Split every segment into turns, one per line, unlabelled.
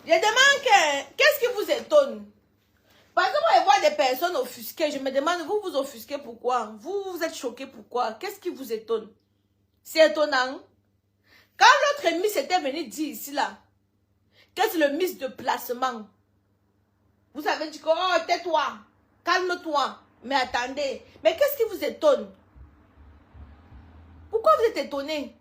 Je demande qu'est-ce qui vous étonne? Parce que moi, je vois des personnes offusquées. Je me demande, vous vous offusquez pourquoi? Vous êtes choqués pourquoi? Qu'est-ce qui vous étonne? C'est étonnant. Quand l'autre Miss était venu dire ici, là, que c'est le Miss de placement, vous avez dit que, oh, tais-toi, calme-toi. Mais attendez, mais qu'est-ce qui vous étonne? Pourquoi vous êtes étonnés?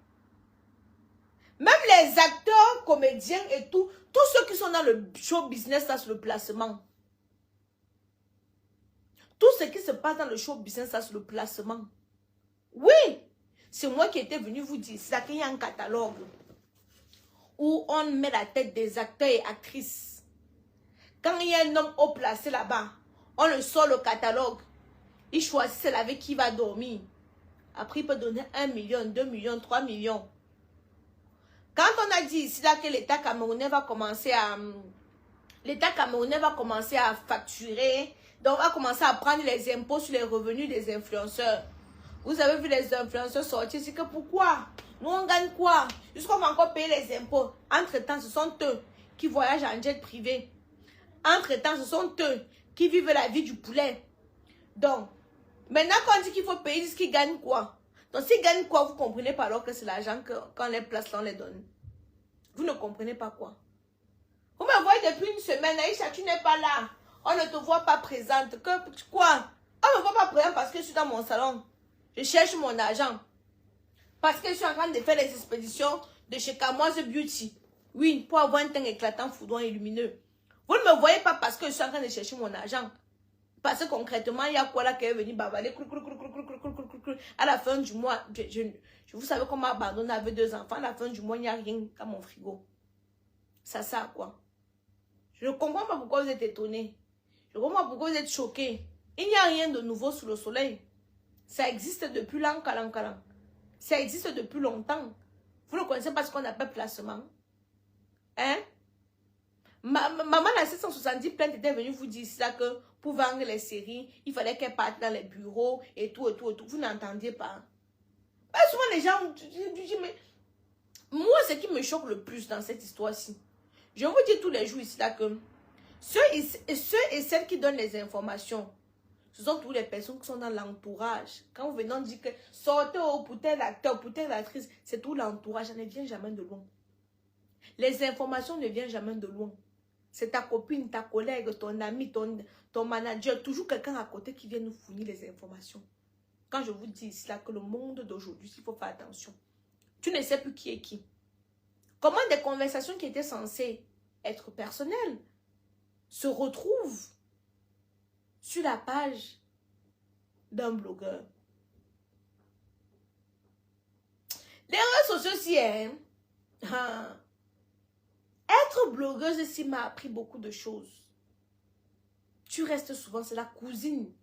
Même les acteurs, comédiens et tout, tous ceux qui sont dans le show business, ça c'est le placement. Tout ce qui se passe dans le show business, ça c'est le placement. Oui, c'est moi qui étais venu vous dire ça, qu'il y a un catalogue où on met la tête des acteurs et actrices. Quand il y a un homme haut placé là-bas, on le sort le catalogue. Il choisit celle avec qui il va dormir. Après, il peut donner 1 million, 2 millions, 3 millions. Quand on a dit ici là que l'État camerounais va commencer à... facturer, donc va commencer à prendre les impôts sur les revenus des influenceurs. Vous avez vu les influenceurs sortir, c'est que pourquoi? Nous on gagne quoi? Jusqu'on va encore payer les impôts. Entre-temps, ce sont eux qui voyagent en jet privé. Entre-temps, ce sont eux qui vivent la vie du poulet. Donc, maintenant qu'on dit qu'il faut payer, ils disent qu'ils gagnent quoi? Donc, s'ils gagnent quoi, vous comprenez pas alors que c'est l'argent qu'on les place là, on les donne. Vous ne comprenez pas quoi? Vous me voyez depuis une semaine, Aïcha, tu n'es pas là. On ne te voit pas présente. Quoi? On ne me voit pas présente parce que je suis dans mon salon. Je cherche mon argent. Parce que je suis en train de faire les expéditions de chez Kamoise Beauty. Oui, pour avoir un teint éclatant, foudroyant et lumineux. Vous ne me voyez pas parce que je suis en train de chercher mon argent. Parce que concrètement, il y a quoi là qui est venu bavaler. À la fin du mois, vous savez comment abandonner avec 2 enfants. À la fin du mois, il n'y a rien dans mon frigo. Ça sert à quoi? Je ne comprends pas pourquoi vous êtes étonnés. Je ne comprends pas pourquoi vous êtes choqués. Il n'y a rien de nouveau sous le soleil. Ça existe depuis l'an. Ça existe depuis longtemps. Vous ne connaissez pas ce qu'on appelle placement. Hein? Maman, la 770 plainte était venue vous dire ça que pour vendre les séries, il fallait qu'elle parte dans les bureaux et tout. Vous n'entendiez pas. Pas souvent les gens disent, mais moi, ce qui me choque le plus dans cette histoire-ci, je vous dis tous les jours ici là que ceux et celles qui donnent les informations, ce sont toutes les personnes qui sont dans l'entourage. Quand vous venez, on dit que sortez pour tel acteur, pour telle actrice, c'est tout l'entourage, ça ne vient jamais de loin. Les informations ne viennent jamais de loin. C'est ta copine, ta collègue, ton ami, ton manager, toujours quelqu'un à côté qui vient nous fournir les informations. Quand je vous dis cela, que le monde d'aujourd'hui, il faut faire attention. Tu ne sais plus qui est qui. Comment des conversations qui étaient censées être personnelles se retrouvent sur la page d'un blogueur. Les réseaux sociaux, si, hein? Être blogueuse ici m'a appris beaucoup de choses. Tu restes souvent, c'est la cousine.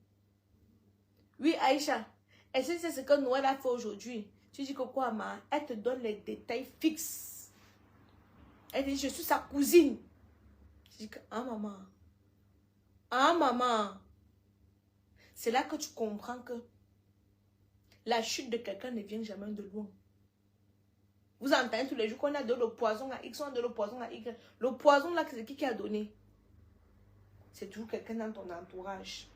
Oui, Aïcha, est-ce que c'est ce que Noël a fait aujourd'hui? Tu dis que quoi, ma? Elle te donne les détails fixes. Elle dit, je suis sa cousine. Tu dis que, ah maman. Ah maman. C'est là que tu comprends que la chute de quelqu'un ne vient jamais de loin. Vous entendez tous les jours qu'on a de le poison à X, on a de le poison à Y. Le poison là, c'est qui a donné? C'est toujours quelqu'un dans ton entourage.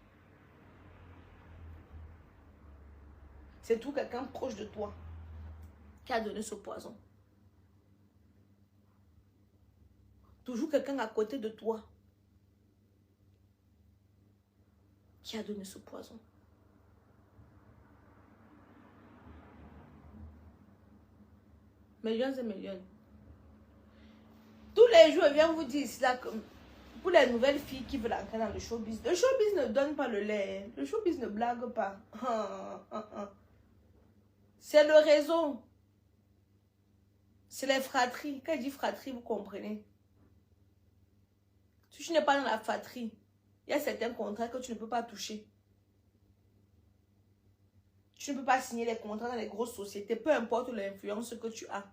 C'est toujours quelqu'un proche de toi qui a donné ce poison. Toujours quelqu'un à côté de toi qui a donné ce poison. Millions et millions. Tous les jours, je viens vous dire cela que pour les nouvelles filles qui veulent entrer dans le showbiz, le showbiz ne donne pas le lait. Le showbiz ne blague pas. C'est le réseau. C'est les fratries. Quand je dis fratrie, vous comprenez. Si tu n'es pas dans la fratrie, il y a certains contrats que tu ne peux pas toucher. Tu ne peux pas signer les contrats dans les grosses sociétés, peu importe l'influence que tu as.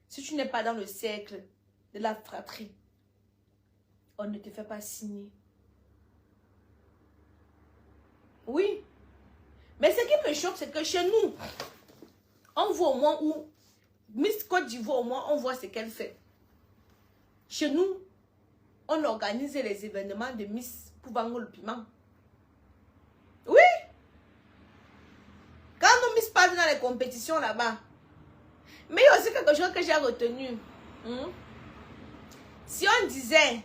Si tu n'es pas dans le cercle de la fratrie, on ne te fait pas signer. Oui. Mais ce qui me choque, c'est que chez nous, on voit au moins où Miss Côte d'Ivoire, au moins, on voit ce qu'elle fait. Chez nous, on organise les événements de Miss pour vendre le piment. Oui. Quand nos Miss partent dans les compétitions là-bas. Mais il y a aussi quelque chose que j'ai retenu. Si on disait,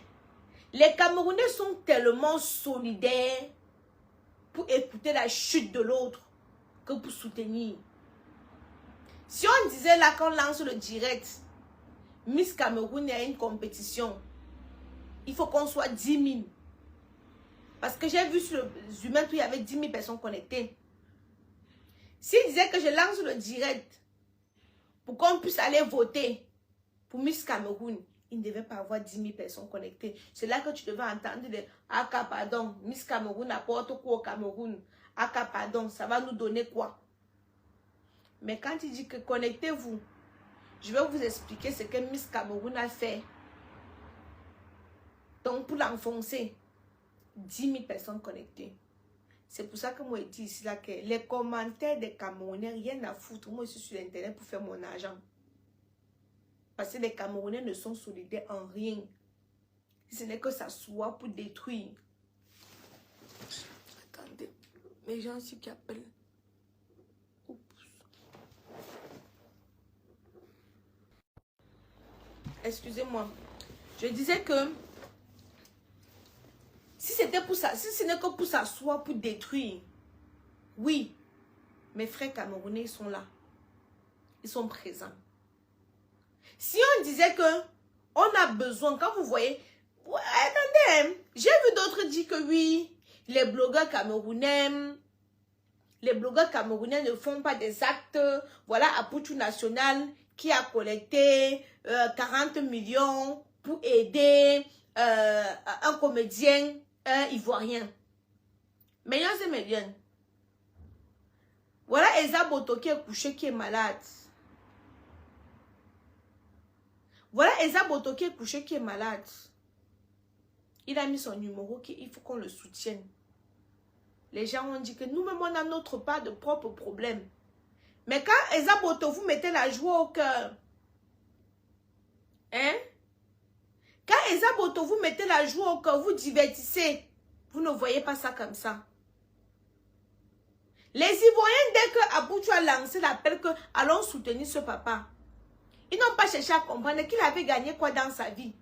les Camerounais sont tellement solidaires pour écouter la chute de l'autre que pour soutenir. Si on disait là qu'on lance le direct, Miss Cameroun est une compétition, il faut qu'on soit 10 000. Parce que j'ai vu sur le Zoom où il y avait 10 000 personnes connectées. S'il disait que je lance le direct pour qu'on puisse aller voter pour Miss Cameroun, il ne devait pas avoir 10 000 personnes connectées. C'est là que tu devais entendre les « Ah, pardon, Miss Cameroun apporte quoi au Cameroun? Ah, pardon, ça va nous donner quoi ?» Mais quand il dit que connectez-vous, je vais vous expliquer ce que Miss Cameroun a fait. Donc, pour l'enfoncer, 10 000 personnes connectées. C'est pour ça que moi, je dis ici là que les commentaires des Camerounais, rien à foutre. Moi, je suis sur Internet pour faire mon argent. Parce que les Camerounais ne sont solidaires en rien. Ce n'est que ça soit pour détruire. Attendez, mes gens ici qui appellent. Oups. Excusez-moi. Je disais que si c'était pour ça, si ce n'est que pour s'asseoir, pour détruire, oui, mes frères camerounais, ils sont là. Ils sont présents. Si on disait que on a besoin, quand vous voyez, attendez, j'ai vu d'autres dire que oui, les blogueurs camerounais ne font pas des actes. Voilà, Aputu National qui a collecté 40 millions pour aider un comédien ivoirien. Mais il y a bien. Voilà Eza Boto qui est couché, qui est malade. Voilà Eza Boto qui est couché, qui est malade. Il a mis son numéro, il faut qu'on le soutienne. Les gens ont dit que nous-mêmes, on a notre part de propres problèmes. Mais quand Eza Boto, vous mettez la joie au cœur. Hein? Quand Eza Boto, vous mettez la joie au cœur, vous divertissez. Vous ne voyez pas ça comme ça. Les Ivoiriens, dès que Aboutou a lancé l'appel que allons soutenir ce papa, ils n'ont pas cherché à comprendre qu'il avait gagné quoi dans sa vie.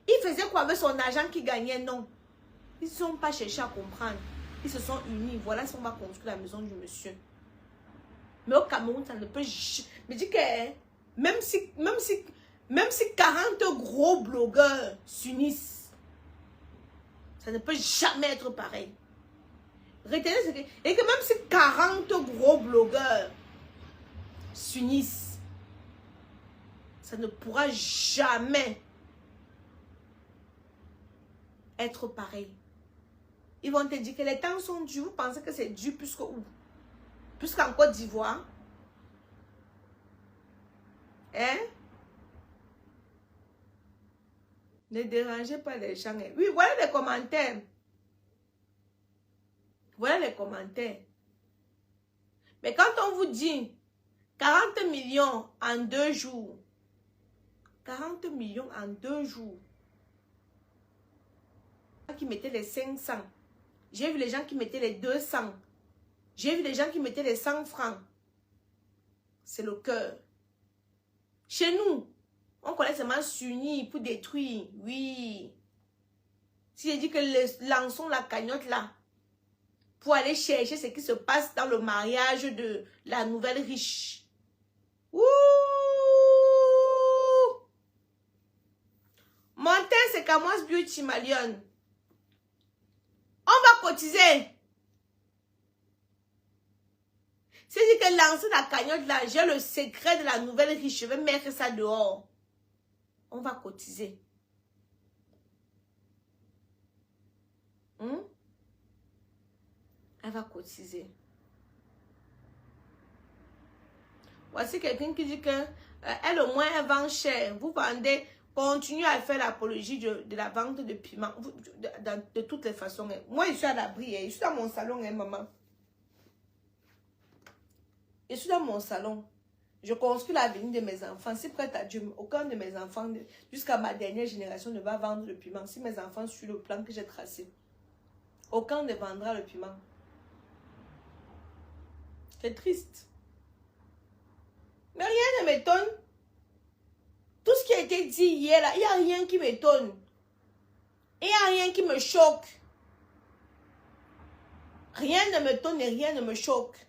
Il faisait quoi avec son argent qu'il gagnait? Non. Ils ne sont pas cherché à comprendre. Ils se sont unis. Voilà si on va construire la maison du monsieur. Mais au Cameroun, ça ne peut... Je dis que même si 40 gros blogueurs s'unissent, ça ne peut jamais être pareil. Retenez ce que... Et que même si 40 gros blogueurs s'unissent, ça ne pourra jamais être pareil. Ils vont te dire que les temps sont durs. Vous pensez que c'est dur plus que où? Plus qu'en Côte d'Ivoire. Hein? Ne dérangez pas les gens. Oui, voilà les commentaires. Voilà les commentaires. Mais quand on vous dit 40 millions en 2 jours, 40 millions en 2 jours, qui mettaient les 500, j'ai vu les gens qui mettaient les 200, j'ai vu les gens qui mettaient les 100 francs. C'est le cœur. Chez nous, on connaît seulement s'unir pour détruire. Oui. Si je dis que lançons la cagnotte là, pour aller chercher ce qui se passe dans le mariage de la nouvelle riche. Ouh! Montez, c'est Camoise Beauty Malion. On va cotiser. Si je dis que lancer la cagnotte là, j'ai le secret de la nouvelle riche, je vais mettre ça dehors. On va cotiser. Elle va cotiser. Voici quelqu'un qui dit que elle au moins elle vend cher. Vous vendez, continuez à faire l'apologie de la vente de piment de toutes les façons. Moi je suis à l'abri, je suis dans mon salon, maman. Je suis dans mon salon. Je construis l'avenir de mes enfants. Si prête à Dieu, aucun de mes enfants, jusqu'à ma dernière génération, ne va vendre le piment. Si mes enfants suivent le plan que j'ai tracé, aucun ne vendra le piment. C'est triste. Mais rien ne m'étonne. Tout ce qui a été dit hier, là, il n'y a rien qui m'étonne. Il n'y a rien qui me choque. Rien ne m'étonne et rien ne me choque.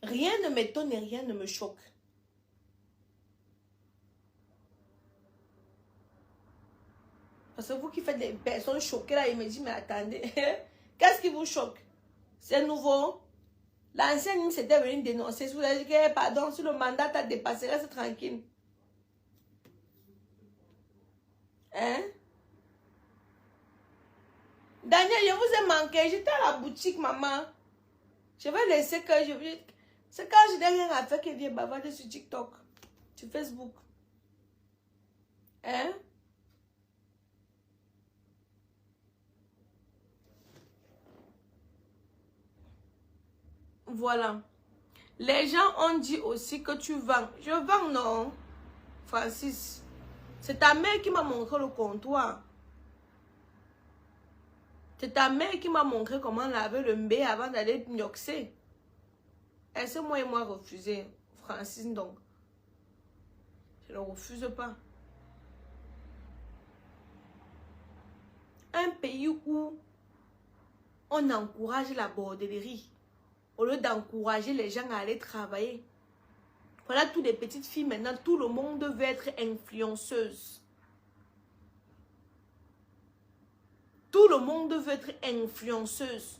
Rien ne m'étonne et rien ne me choque. Parce que vous qui faites des personnes choquées là, il me dit, mais attendez, qu'est-ce qui vous choque? C'est nouveau. L'ancien hymne s'était venu dénoncer. Si vous avez dit que, pardon, si le mandat t'a dépassé, reste tranquille. Hein? Daniel, je vous ai manqué. J'étais à la boutique, maman. Je vais laisser que je... C'est quand je n'ai rien à faire qu'il vient bavarder sur TikTok, sur Facebook. Hein? Voilà. Les gens ont dit aussi que tu vends. Je vends, non, Francis. C'est ta mère qui m'a montré le comptoir. C'est ta mère qui m'a montré comment laver le mbé avant d'aller mioxer. Est-ce que moi et moi refuser, Francis, donc? Je ne refuse pas. Un pays où on encourage la bordellerie, au lieu d'encourager les gens à aller travailler. Voilà, toutes les petites filles maintenant, tout le monde veut être influenceuse. Tout le monde veut être influenceuse.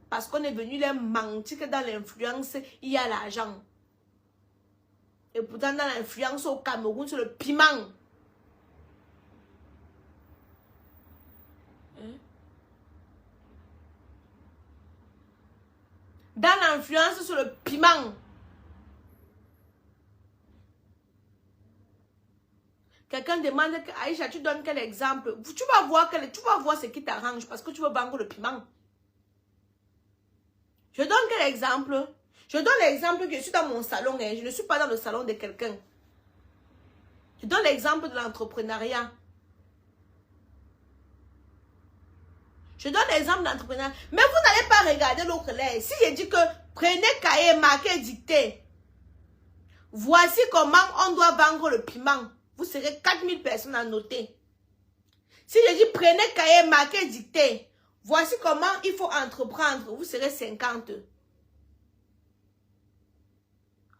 Parce qu'on est venu leur mentir que dans l'influence, il y a l'argent. Et pourtant, dans l'influence au Cameroun, c'est le piment. Hein? Dans l'influence, c'est le piment. Quelqu'un demande que Aïcha, tu donnes quel exemple? Tu vas voir ce qui t'arrange parce que tu veux vendre le piment. Je donne quel exemple? Je donne l'exemple que je suis dans mon salon et je ne suis pas dans le salon de quelqu'un. Je donne l'exemple de l'entrepreneuriat. Je donne l'exemple de l'entrepreneuriat. Mais vous n'allez pas regarder l'autre lait. Si je dis que prenez cahier, marquez, dictez. Voici comment on doit vendre le piment. Vous serez 4000 personnes à noter. Si je dis prenez cahier, marquez, dictez. Voici comment il faut entreprendre. Vous serez 50.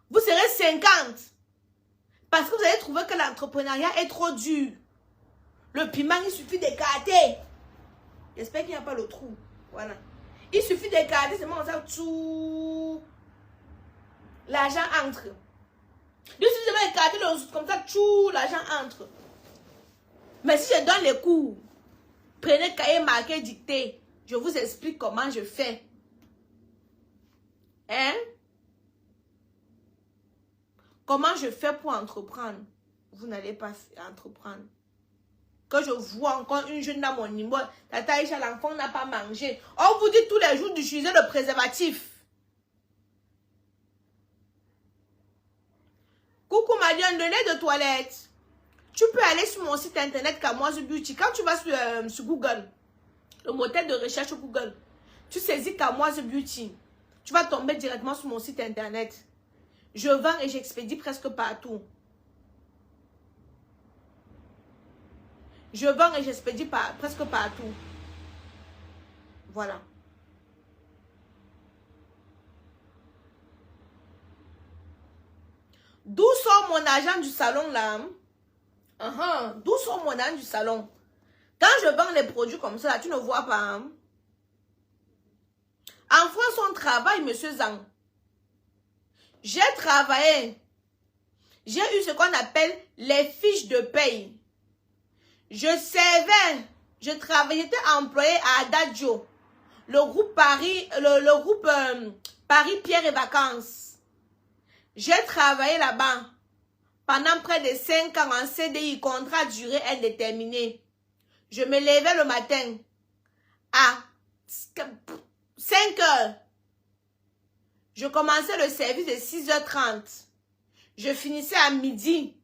Vous serez 50. Parce que vous allez trouver que l'entrepreneuriat est trop dur. Le piment, il suffit d'écarter. J'espère qu'il n'y a pas le trou. Voilà. Il suffit d'écarter, c'est bon, ça tout. L'argent entre. Il suffit de écarter le comme ça, tout, l'argent entre. Mais si je donne les cours, prenez cahier, marqué, dicté. Je vous explique comment je fais. Hein? Comment je fais pour entreprendre? Vous n'allez pas entreprendre. Quand je vois encore une jeune dans mon immeuble, Tata Aïcha, l'enfant n'a pas mangé. On vous dit tous les jours d'utiliser le préservatif. Coucou Marianne, le lait de toilette. Tu peux aller sur mon site internet Kamoise Beauty. Quand tu vas sur Google, le moteur de recherche Google, tu saisis Kamoise Beauty. Tu vas tomber directement sur mon site internet. Je vends et j'expédie presque partout. Je vends et j'expédie presque partout. Voilà. D'où sort mon argent du salon là? D'où sort mon argent du salon? Quand je vends les produits comme ça, là, tu ne vois pas. Hein? En France, on travaille, monsieur Zang. J'ai travaillé. J'ai eu ce qu'on appelle les fiches de paye. Je servais. Je travaillais, j'étais employé à Adagio. Le groupe Paris, le groupe Paris Pierre et Vacances. J'ai travaillé là-bas pendant près de 5 ans en CDI, contrat durée indéterminée. Je me levais le matin. à 5 heures. Je commençais le service de 6h30. Je finissais à midi.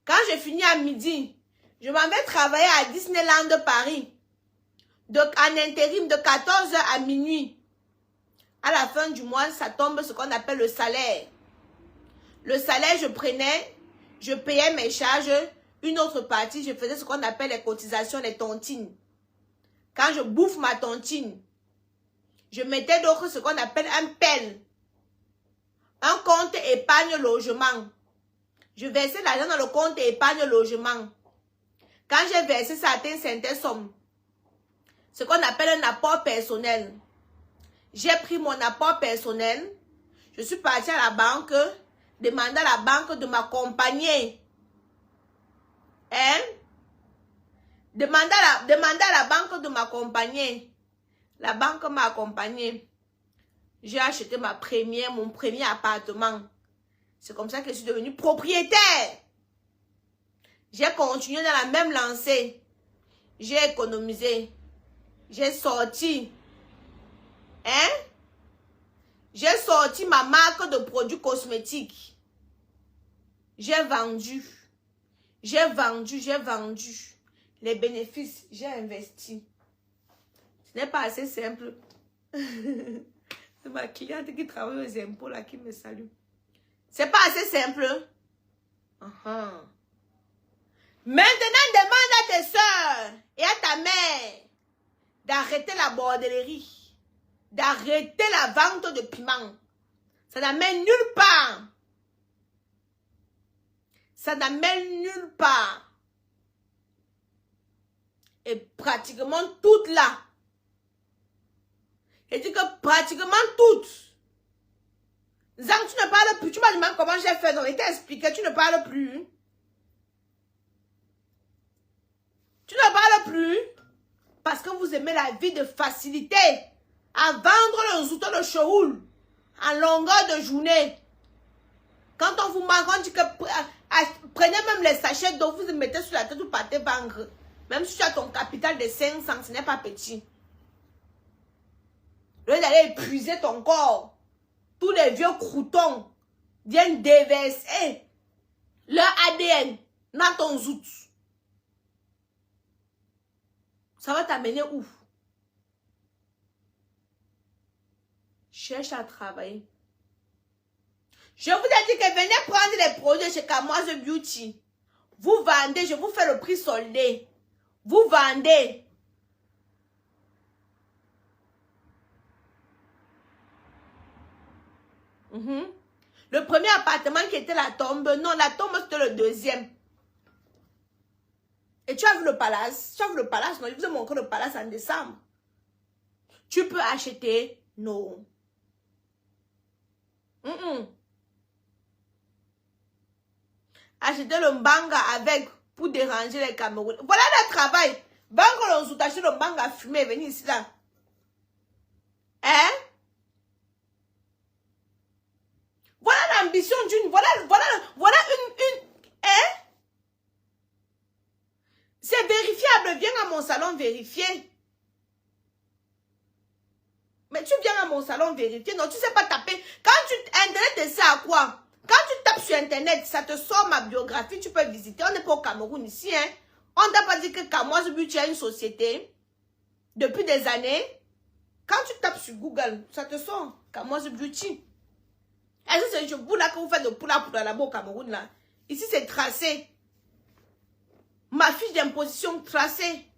Quand je finis à midi, je m'en vais travailler à Disneyland Paris. En intérim de 14h à minuit. À la fin du mois, ça tombe ce qu'on appelle le salaire. Le salaire, je payais mes charges. Une autre partie, je faisais ce qu'on appelle les cotisations, les tontines. Quand je bouffe ma tontine, je mettais donc ce qu'on appelle un PEL. Un compte épargne logement. Je versais l'argent dans le compte épargne logement. Quand j'ai versé certaines sommes, ce qu'on appelle un apport personnel. J'ai pris mon apport personnel. Je suis partie à la banque, demander à la banque de m'accompagner. Hein? Demander à la banque de m'accompagner. La banque m'a accompagné. J'ai acheté mon premier appartement. C'est comme ça que je suis devenue propriétaire. J'ai continué dans la même lancée. J'ai économisé. J'ai sorti. Hein? J'ai sorti ma marque de produits cosmétiques. J'ai vendu. J'ai vendu. Les bénéfices, j'ai investi. Ce n'est pas assez simple. C'est ma cliente qui travaille aux impôts là qui me salue. C'est pas assez simple. Maintenant, demande à tes soeurs et à ta mère d'arrêter la bordellerie, d'arrêter la vente de piment. Ça n'amène nulle part. Ça n'amène nulle part. Et pratiquement toutes là. Et dit que pratiquement toutes. Zang, tu ne parles plus. Tu m'as demandé comment j'ai fait. Donc, il t'a expliqué. Tu ne parles plus. Tu ne parles plus. Parce que vous aimez la vie de facilité. À vendre le zouton de choul. En longueur de journée. Quand on vous manque, on dit que prenez même les sachets d'eau. Vous mettez sur la tête. Vous partez vendre. Même si tu as ton capital de 500, ce n'est pas petit. Au lieu d'aller épuiser ton corps, tous les vieux croutons viennent déverser leur ADN dans ton zout. Ça va t'amener où? Cherche à travailler. Je vous ai dit que venez prendre les produits chez Kamoise Beauty. Vous vendez, je vous fais le prix soldé. Vous vendez. Le premier appartement qui était la tombe, non, la tombe c'était le deuxième. Et tu as vu le palace? Tu as vu le palace? Non, je vous ai montré le palace en décembre. Tu peux acheter? Non. Acheter le mbanga avec pour déranger les Camerounais. Voilà le travail. Bango l'on acheter le mbanga fumé, venez ici là. Hein? Voilà l'ambition d'une... Voilà une... Hein? C'est vérifiable. Viens à mon salon vérifier. Mais tu viens à mon salon vérifier. Non, tu ne sais pas taper. Quand Internet, c'est à quoi? Quand tu tapes sur Internet, ça te sort ma biographie. Tu peux visiter. On n'est pas au Cameroun ici. Hein? On ne t'a pas dit que Kamoise Beauty a une société depuis des années. Quand tu tapes sur Google, ça te sort Kamoise Beauty. Est-ce que c'est vous là que vous faites de poula là-bas au Cameroun là? Ici c'est tracé. Ma fiche d'imposition tracée.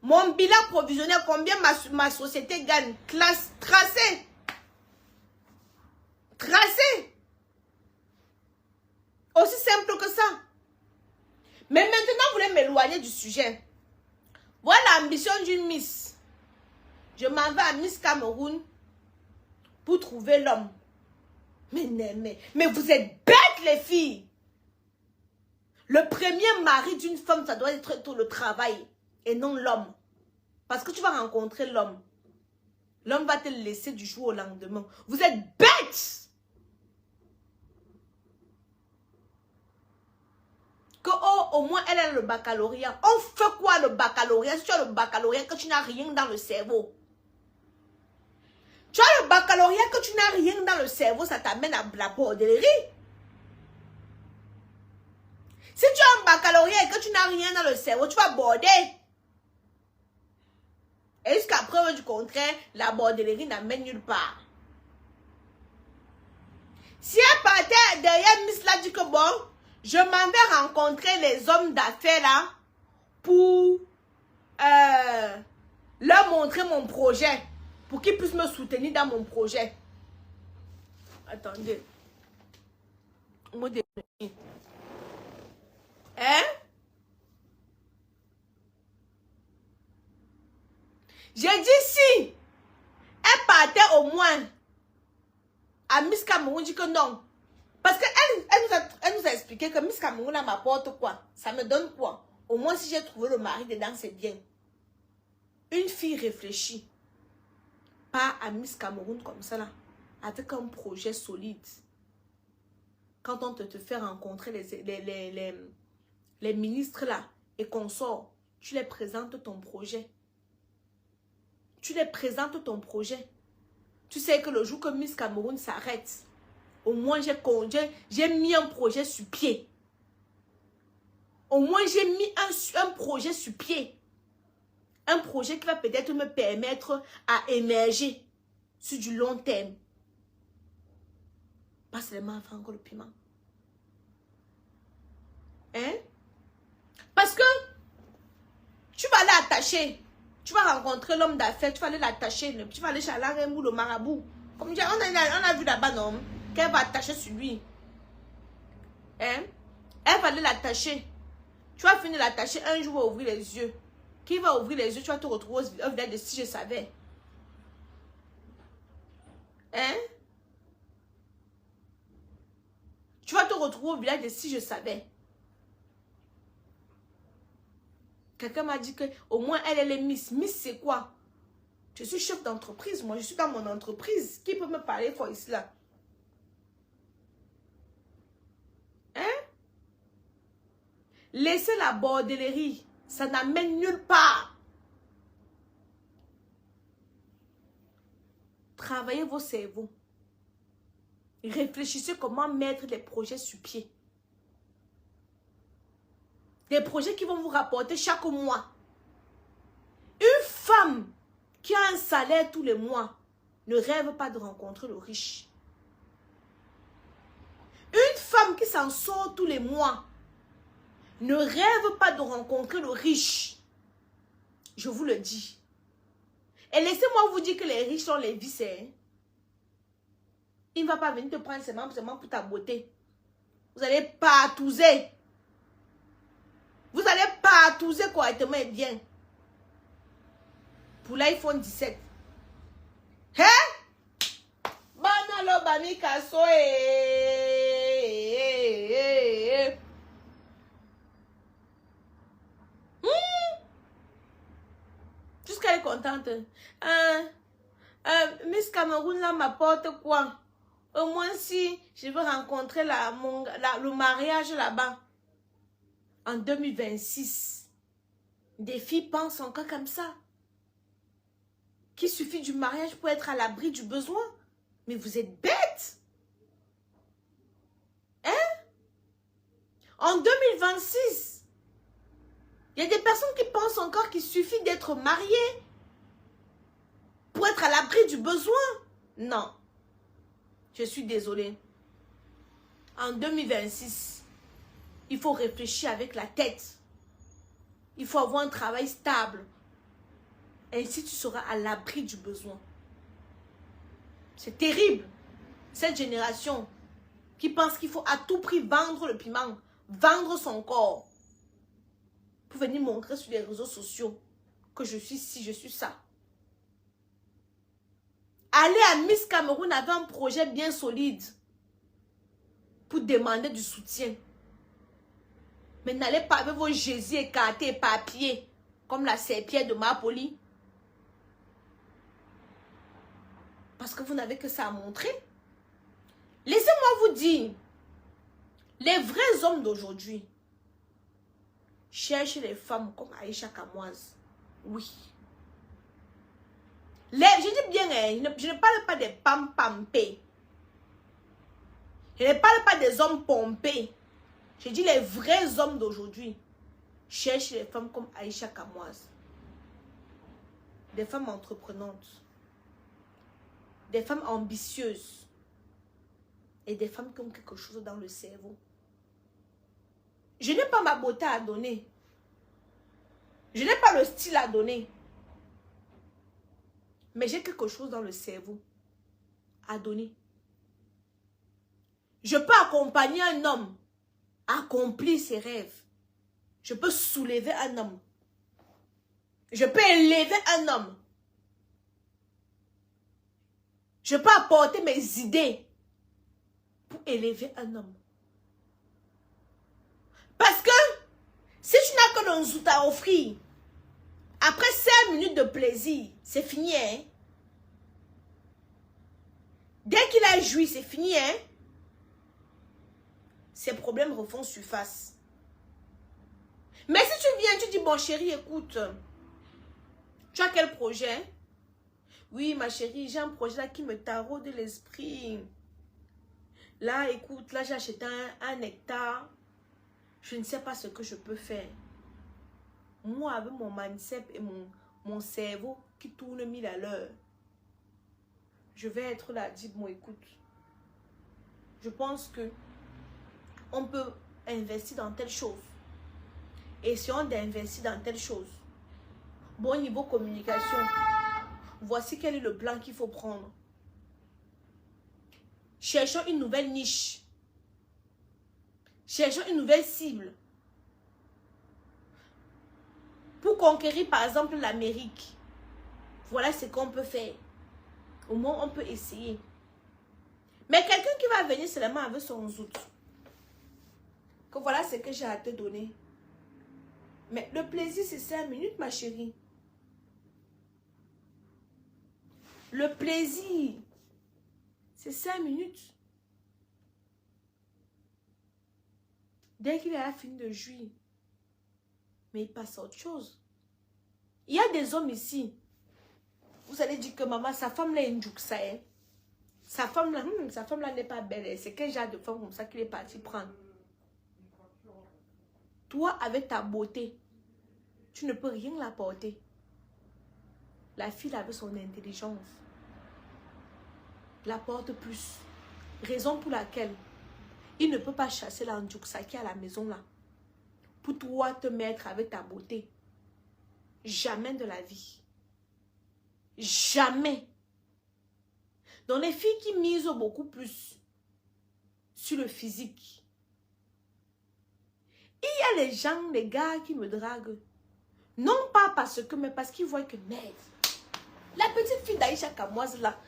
Mon bilan provisionnel, combien ma société gagne? Tracé. Tracé. Aussi simple que ça. Mais maintenant, vous voulez m'éloigner du sujet. Voilà l'ambition d'une Miss. Je m'en vais à Miss Cameroun pour trouver l'homme. Mais vous êtes bêtes, les filles. Le premier mari d'une femme, ça doit être le travail et non l'homme. Parce que tu vas rencontrer l'homme. L'homme va te laisser du jour au lendemain. Vous êtes bêtes. Que au moins elle a le baccalauréat. On fait quoi le baccalauréat si tu as le baccalauréat que tu n'as rien dans le cerveau? Tu as le baccalauréat que tu n'as rien dans le cerveau, ça t'amène à la bordellerie. Si tu as un baccalauréat et que tu n'as rien dans le cerveau, tu vas border. Et jusqu'à preuve du contraire, la bordellerie n'amène nulle part. Si elle partait derrière Miss là dit que bon, je m'en vais rencontrer les hommes d'affaires là pour leur montrer mon projet, pour qu'ils puissent me soutenir dans mon projet. Attendez. Hein? J'ai dit si elle partait au moins à Miss Cameroun, dit que non. Parce qu'elle nous a expliqué que Miss Cameroun m'apporte quoi? Ça me donne quoi? Au moins si j'ai trouvé le mari dedans, c'est bien. Une fille réfléchie. Pas à Miss Cameroun comme ça là. Avec un projet solide. Quand on te fait rencontrer les ministres là et qu'on sort, tu les présentes ton projet. Tu les présentes ton projet. Tu sais que le jour que Miss Cameroun s'arrête, au moins j'ai mis un projet sur pied. Au moins j'ai mis un projet sur pied. Un projet qui va peut-être me permettre à émerger sur du long terme. Pas seulement faire encore le piment. Hein? Parce que tu vas aller attacher. Tu vas rencontrer l'homme d'affaires, tu vas aller l'attacher. Tu vas aller chez Alain ou le marabout. Comme on a vu là-bas, non? Qu'elle va attacher sur lui. Hein? Elle va aller l'attacher. Tu vas finir l'attacher, un jour va ouvrir les yeux. Qui va ouvrir les yeux? Tu vas te retrouver au village de si je savais. Hein? Tu vas te retrouver au village de si je savais. Quelqu'un m'a dit que au moins elle est Miss. Miss c'est quoi? Je suis chef d'entreprise. Moi je suis dans mon entreprise. Qui peut me parler pour ici là? Hein? Laissez la bordellerie. Ça n'amène nulle part. Travaillez vos cerveaux. Réfléchissez comment mettre les projets sur pied. Des projets qui vont vous rapporter chaque mois. Une femme qui a un salaire tous les mois ne rêve pas de rencontrer le riche. Une femme qui s'en sort tous les mois ne rêve pas de rencontrer le riche. Je vous le dis. Et laissez-moi vous dire que les riches sont les vicieux. Il ne va pas venir te prendre seulement pour ta beauté. Vous allez patouser. Vous allez patouser correctement et bien. Pour l'iPhone 17. Hein? Banalo bami kaso Jusqu'à est contente. Miss Cameroun là m'apporte quoi? Au moins si je veux rencontrer le mariage là-bas. En 2026. Des filles pensent encore comme ça. Qu'il suffit du mariage pour être à l'abri du besoin. Mais vous êtes bêtes. Hein? En 2026, il y a des personnes qui pensent encore qu'il suffit d'être marié pour être à l'abri du besoin. Non. Je suis désolée. En 2026, il faut réfléchir avec la tête. Il faut avoir un travail stable. Ainsi, tu seras à l'abri du besoin. C'est terrible. Cette génération qui pense qu'il faut à tout prix vendre le piment, vendre son corps, pour venir montrer sur les réseaux sociaux que je suis ci, je suis ça. Allez à Miss Cameroun avec un projet bien solide pour demander du soutien. Mais n'allez pas avec vos Jésus écartés et papiers comme la serpillère de Mapoli. Parce que vous n'avez que ça à montrer. Laissez-moi vous dire, les vrais hommes d'aujourd'hui, cherche les femmes comme Aïcha Kamoise. Oui. Je dis bien, je ne parle pas des pam pampés. Je ne parle pas des hommes pompés. Je dis les vrais hommes d'aujourd'hui. Cherche les femmes comme Aïcha Kamoise. Des femmes entreprenantes. Des femmes ambitieuses. Et des femmes qui ont quelque chose dans le cerveau. Je n'ai pas ma beauté à donner. Je n'ai pas le style à donner. Mais j'ai quelque chose dans le cerveau à donner. Je peux accompagner un homme à accomplir ses rêves. Je peux soulever un homme. Je peux élever un homme. Je peux apporter mes idées pour élever un homme. Parce que si tu n'as que le zout à offrir, après 5 minutes de plaisir, c'est fini, hein? Dès qu'il a joui, c'est fini, hein? Ses problèmes refont surface. Mais si tu viens, tu dis, bon chérie, écoute, tu as quel projet? Oui, ma chérie, j'ai un projet là qui me taraude l'esprit. Là, écoute, là, j'ai acheté un hectare. Je ne sais pas ce que je peux faire. Moi, avec mon mindset et mon cerveau qui tourne 1000 à l'heure, je vais être là, dis, bon, écoute, je pense que on peut investir dans telle chose. Et si on investit dans telle chose, bon niveau communication, voici quel est le plan qu'il faut prendre. Cherchons une nouvelle niche. Cherchons une nouvelle cible. Pour conquérir par exemple l'Amérique. Voilà ce qu'on peut faire. Au moins on peut essayer. Mais quelqu'un qui va venir seulement avec son zout. Que voilà ce que j'ai à te donner. Mais le plaisir c'est 5 minutes ma chérie. Le plaisir c'est 5 minutes. Dès qu'il a fini de jouir, mais il passe à autre chose. Il y a des hommes ici. Vous allez dire que maman, sa femme là est une jouksa. Sa femme là n'est pas belle. C'est quel genre de femme comme ça qu'il est parti prendre. Toi, avec ta beauté, tu ne peux rien l'apporter. La fille avec son intelligence l'apporte plus. Raison pour laquelle il ne peut pas chasser la Ndjouksa qui est à la maison là. Pour toi te mettre avec ta beauté. Jamais de la vie. Jamais. Donc les filles qui misent beaucoup plus sur le physique. Il y a les gens, les gars qui me draguent. Non pas parce que, mais parce qu'ils voient que merde. La petite fille d'Aïcha Kamoise là.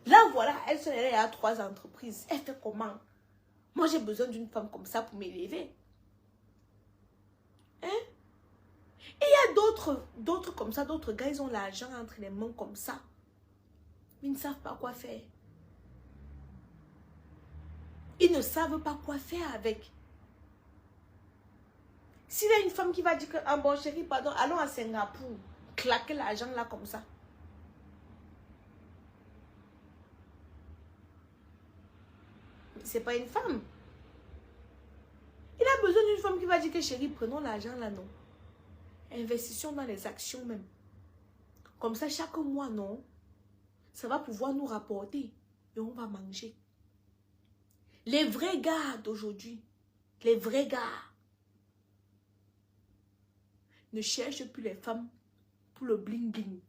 Là voilà, elle a 3 entreprises. Elle fait comment? Moi, j'ai besoin d'une femme comme ça pour m'élever. Hein? Et il y a d'autres comme ça, d'autres gars, ils ont l'argent entre les mains comme ça. Mais ils ne savent pas quoi faire. Ils ne savent pas quoi faire avec. S'il y a une femme qui va dire que, ah bon chérie, pardon, allons à Singapour, claquer l'argent là comme ça. C'est pas une femme. Il a besoin d'une femme qui va dire que chérie, prenons l'argent là, non. Investissons dans les actions même. Comme ça, chaque mois, non, ça va pouvoir nous rapporter et on va manger. Les vrais gars d'aujourd'hui, les vrais gars, ne cherchent plus les femmes pour le bling bling.